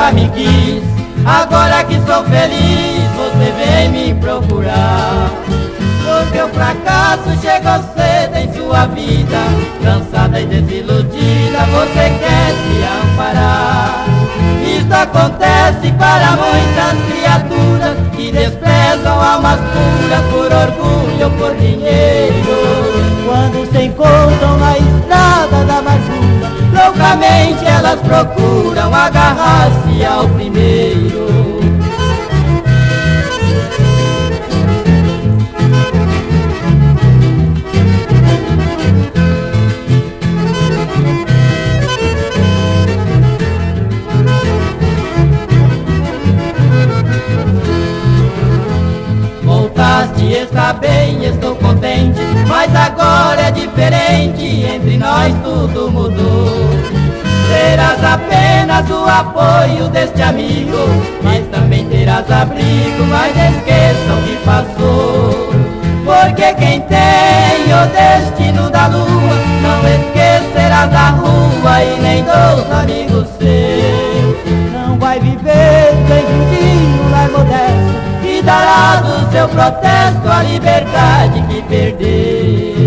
nunca me quis. Agora que sou feliz, você vem me procurar. Porque o fracasso chegou cedo em sua vida. Cansada e desiludida, você quer se amparar. Isso acontece para muitas criaturas que desprezam almas puras por orgulho ou por dinheiro. Quando se encontram na estrada da amargura, loucamente elas procuram agarrar-se ao primeiro. Voltaste, está bem, estou contente, mas agora é diferente, entre nós tudo mudou. Terás apenas o apoio deste amigo, mas também terás abrigo, mas esqueça o que passou. Porque quem tem o destino da lua, não esquecerá da rua e nem dos amigos seus. não vai viver sem um lar modesto, E dará do seu protesto a liberdade que perdeu.